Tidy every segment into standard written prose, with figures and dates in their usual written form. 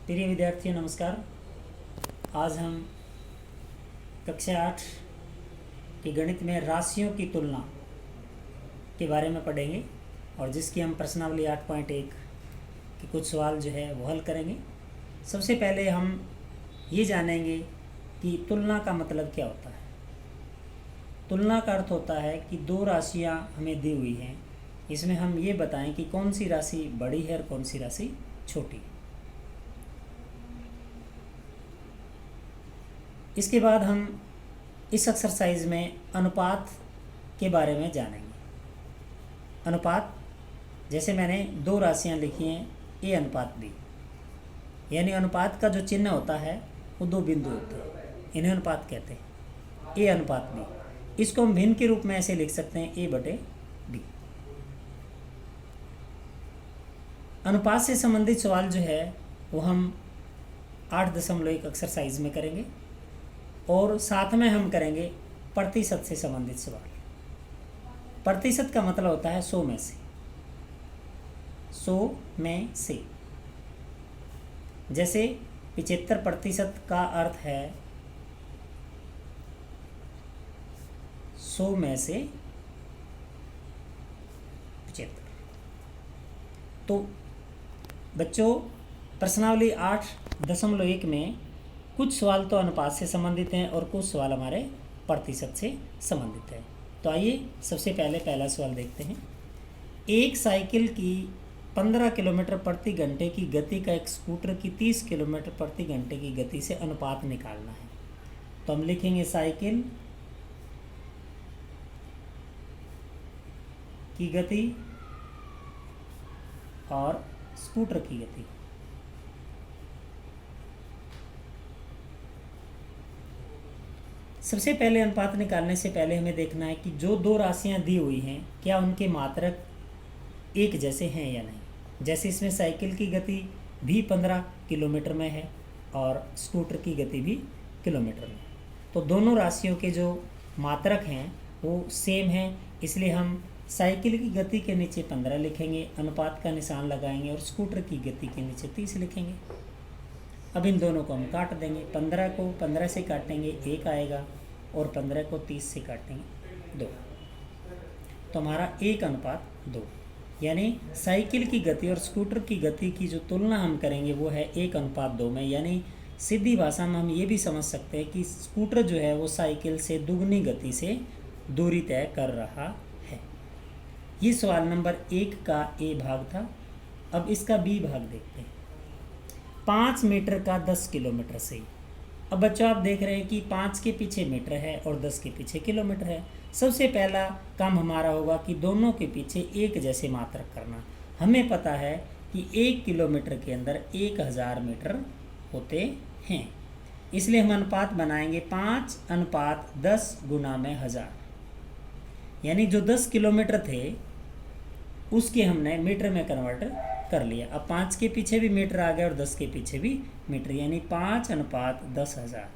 प्रिय विद्यार्थियों नमस्कार। आज हम कक्षा 8 की गणित में राशियों की तुलना के बारे में पढ़ेंगे और जिसकी हम प्रश्नावली 8.1 के कुछ सवाल जो है वो हल करेंगे। सबसे पहले हम ये जानेंगे कि तुलना का मतलब क्या होता है। तुलना का अर्थ होता है कि दो राशियाँ हमें दी हुई हैं, इसमें हम ये बताएं कि कौन सी राशि बड़ी है और कौन सी राशि छोटी है। इसके बाद हम इस एक्सरसाइज में अनुपात के बारे में जानेंगे। अनुपात, जैसे मैंने दो राशियां लिखी हैं ए अनुपात बी, यानी अनुपात का जो चिन्ह होता है वो दो बिंदु होते हैं, इन्हें अनुपात कहते हैं। ए अनुपात बी, इसको हम भिन्न के रूप में ऐसे लिख सकते हैं A/B। अनुपात से संबंधित सवाल जो है वो हम 8.1 एक्सरसाइज में करेंगे और साथ में हम करेंगे प्रतिशत से संबंधित सवाल। प्रतिशत का मतलब होता है 100 में से। 100 में से, जैसे 75% का अर्थ है 100 में से 75। तो बच्चों, प्रश्नावली 8.1 में कुछ सवाल तो अनुपात से संबंधित हैं और कुछ सवाल हमारे प्रतिशत से संबंधित हैं। तो आइए सबसे पहले पहला सवाल देखते हैं। एक साइकिल की 15 किलोमीटर प्रति घंटे की गति का एक स्कूटर की 30 किलोमीटर प्रति घंटे की गति से अनुपात निकालना है। तो हम लिखेंगे साइकिल की गति और स्कूटर की गति। सबसे पहले अनुपात निकालने से पहले हमें देखना है कि जो दो राशियां दी हुई हैं क्या उनके मात्रक एक जैसे हैं या नहीं। जैसे इसमें साइकिल की गति भी 15 किलोमीटर में है और स्कूटर की गति भी किलोमीटर में है, तो दोनों राशियों के जो मात्रक हैं वो सेम हैं, इसलिए हम साइकिल की गति के नीचे 15 लिखेंगे, अनुपात का निशान लगाएंगे और स्कूटर की गति के नीचे 30 लिखेंगे। अब इन दोनों को हम काट देंगे। 15 को 15 से काटेंगे 1 आएगा और 15 को 30 से काटेंगे 2, तो हमारा 1:2, यानी साइकिल की गति और स्कूटर की गति की जो तुलना हम करेंगे वो है 1:2 में। यानी सीधी भाषा में हम ये भी समझ सकते हैं कि स्कूटर जो है वो साइकिल से दुगनी गति से दूरी तय कर रहा है। ये सवाल नंबर 1 का ए भाग था। अब इसका बी भाग देखते हैं। 5 मीटर का 10 किलोमीटर से। अब बच्चों, आप देख रहे हैं कि 5 के पीछे मीटर है और 10 के पीछे किलोमीटर है। सबसे पहला काम हमारा होगा कि दोनों के पीछे एक जैसे मात्रक करना। हमें पता है कि 1 किलोमीटर के अंदर 1000 मीटर होते हैं, इसलिए हम अनुपात बनाएंगे 5:10 गुना में 1000, यानी जो 10 किलोमीटर थे उसके हमने मीटर में कन्वर्ट कर लिया। अब 5 के पीछे भी मीटर आ गया और 10 के पीछे भी मीटर, यानी 5:10,000।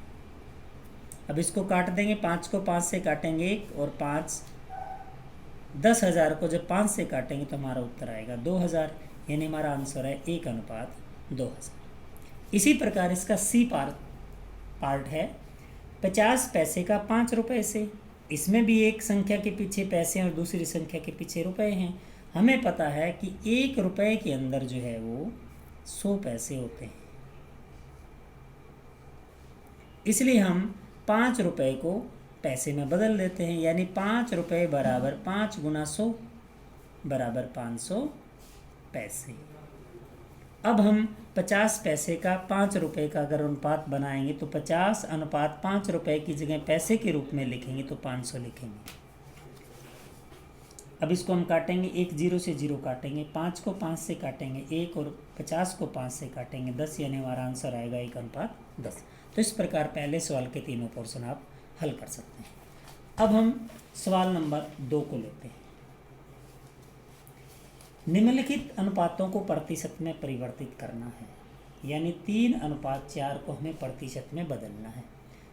अब इसको काट देंगे। 5 को 5 से काटेंगे 1 और 5:10,000 को जब 5 से काटेंगे तो हमारा उत्तर आएगा 2000, यानी हमारा आंसर है 1:2000। इसी प्रकार इसका सी पार्ट है 50 पैसे का 5 रुपये से। इसमें भी एक संख्या के पीछे पैसे और दूसरी संख्या के पीछे रुपए हैं। हमें पता है कि 1 रुपये के अंदर जो है वो 100 पैसे होते हैं, इसलिए हम 5 रुपये को पैसे में बदल देते हैं, यानी 5 रुपये बराबर 5 गुना 100 बराबर 500 पैसे। अब हम 50 पैसे का 5 रुपये का अगर अनुपात बनाएंगे तो 50:5 रुपये की जगह पैसे के रूप में लिखेंगे तो 500 लिखेंगे। अब इसको हम काटेंगे, 1 0 से 0 काटेंगे, 5 को 5 से काटेंगे 1 और 50 को 5 से काटेंगे 10, यानी हमारा आंसर आएगा 1:10। तो इस प्रकार पहले सवाल के तीनों पोर्शन आप हल कर सकते हैं। अब हम सवाल नंबर 2 को लेते हैं। निम्नलिखित अनुपातों को प्रतिशत में परिवर्तित करना है, यानी 3:4 को हमें प्रतिशत में बदलना है।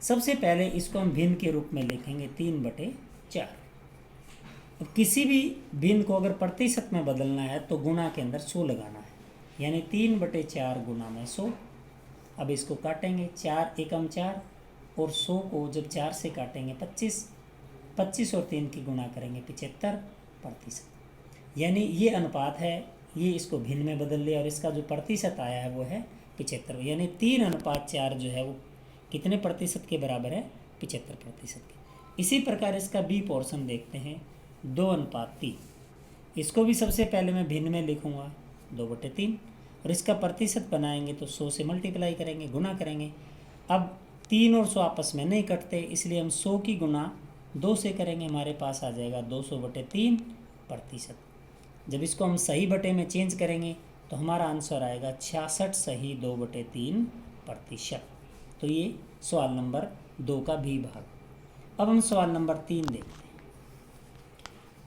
सबसे पहले इसको हम भिन्न के रूप में लिखेंगे 3/4। अब किसी भी भिन्न को अगर प्रतिशत में बदलना है तो गुणा के अंदर 100 लगाना है, यानी 3/4 गुना में 100 अब इसको काटेंगे, 4 एकम 4 और 100 को जब 4 से काटेंगे 25, 25 और 3 की गुणा करेंगे 75%। यानी ये अनुपात है, ये इसको भिन्न में बदल लिया और इसका जो प्रतिशत आया है वो है 75। यानी 3:4 जो है वो कितने प्रतिशत के बराबर है? 75% के। इसी प्रकार इसका बी पोर्शन देखते हैं, 2:3। इसको भी सबसे पहले मैं भिन्न में लिखूँगा 2/3 और इसका प्रतिशत बनाएंगे तो 100 से मल्टीप्लाई करेंगे, गुना करेंगे। अब 3 और 100 आपस में नहीं कटते, इसलिए हम 100 की गुना 2 से करेंगे, हमारे पास आ जाएगा 200/3%। जब इसको हम सही बटे में चेंज करेंगे तो हमारा आंसर आएगा 66 सही 2/3%। तो ये सवाल नंबर 2 का भी भाग। अब हम सवाल नंबर 3 देखते हैं।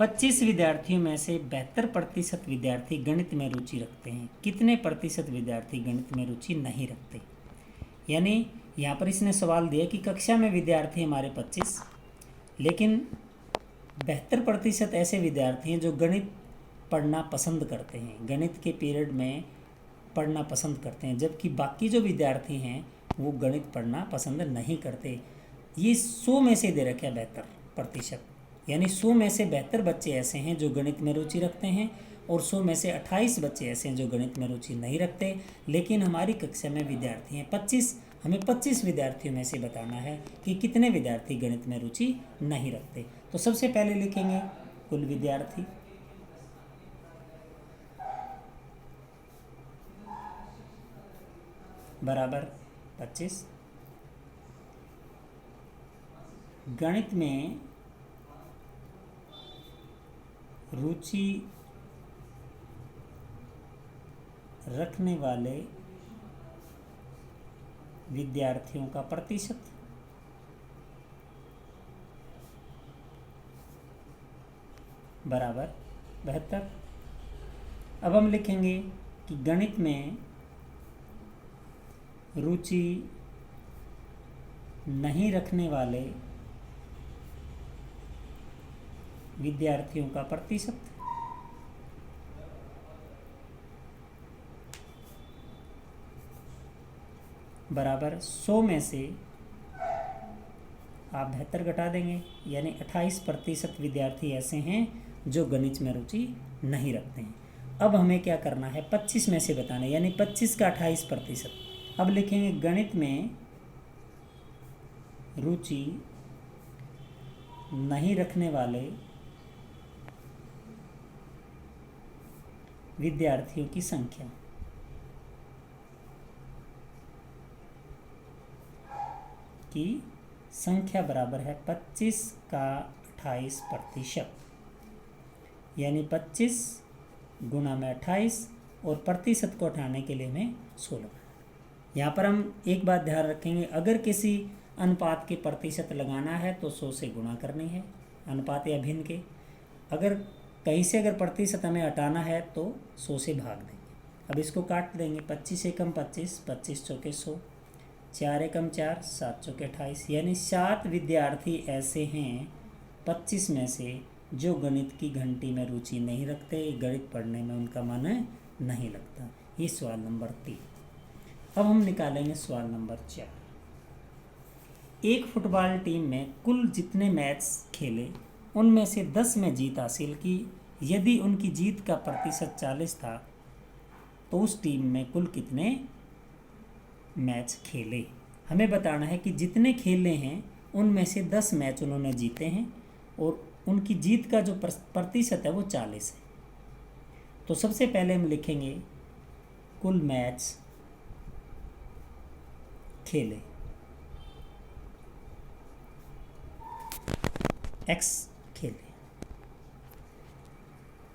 25 विद्यार्थियों में से 72% विद्यार्थी गणित में रुचि रखते हैं, कितने प्रतिशत विद्यार्थी गणित में रुचि नहीं रखते? यानी यहाँ पर इसने सवाल दिया कि कक्षा में विद्यार्थी हमारे 25, लेकिन 72% ऐसे विद्यार्थी हैं जो गणित पढ़ना पसंद करते हैं, गणित के पीरियड में पढ़ना पसंद करते हैं, जबकि बाकी जो विद्यार्थी हैं वो गणित पढ़ना पसंद नहीं करते। ये 100 में से दे रखे 72%, यानी 100 में से 72 बच्चे ऐसे हैं जो गणित में रुचि रखते हैं और 100 में से 28 बच्चे ऐसे हैं जो गणित में रुचि नहीं रखते। लेकिन हमारी कक्षा में विद्यार्थी हैं 25, हमें 25 विद्यार्थियों में से बताना है कि कितने विद्यार्थी गणित में रुचि नहीं रखते। तो सबसे पहले लिखेंगे कुल विद्यार्थी बराबर 25। गणित में रुचि रखने वाले विद्यार्थियों का प्रतिशत बराबर 72। अब हम लिखेंगे कि गणित में रुचि नहीं रखने वाले विद्यार्थियों का प्रतिशत बराबर 100 में से आप 72 घटा देंगे, यानी 28% विद्यार्थी ऐसे हैं जो गणित में रुचि नहीं रखते हैं। अब हमें क्या करना है? 25 में से बताना है, यानी 25 का 28%। अब लिखेंगे गणित में रुचि नहीं रखने वाले विद्यार्थियों की संख्या बराबर है 25 का 28%, यानी 25 गुना में 28 और प्रतिशत को हटाने के लिए हमें 16। यहाँ पर हम एक बात ध्यान रखेंगे, अगर किसी अनुपात के प्रतिशत लगाना है तो 100 से गुणा करनी है, अनुपात या भिन्न के। अगर कहीं से अगर प्रतिशत हमें हटाना है तो 100 से भाग देंगे। अब इसको काट देंगे, 25 एकम 25, 25 चौके 100, 4 एकम 4, 7 चौके 28, यानी 7 विद्यार्थी ऐसे हैं 25 में से जो गणित की घंटी में रुचि नहीं रखते, गणित पढ़ने में उनका मन नहीं लगता। ये सवाल नंबर 3। अब हम निकालेंगे सवाल नंबर 4। एक फुटबॉल टीम में कुल जितने मैच खेले उनमें से 10 में जीत हासिल की। यदि उनकी जीत का प्रतिशत 40 था तो उस टीम में कुल कितने मैच खेले? हमें बताना है कि जितने खेले हैं उनमें से 10 मैच उन्होंने जीते हैं और उनकी जीत का जो प्रतिशत है वो 40 है। तो सबसे पहले हम लिखेंगे कुल मैच खेले, x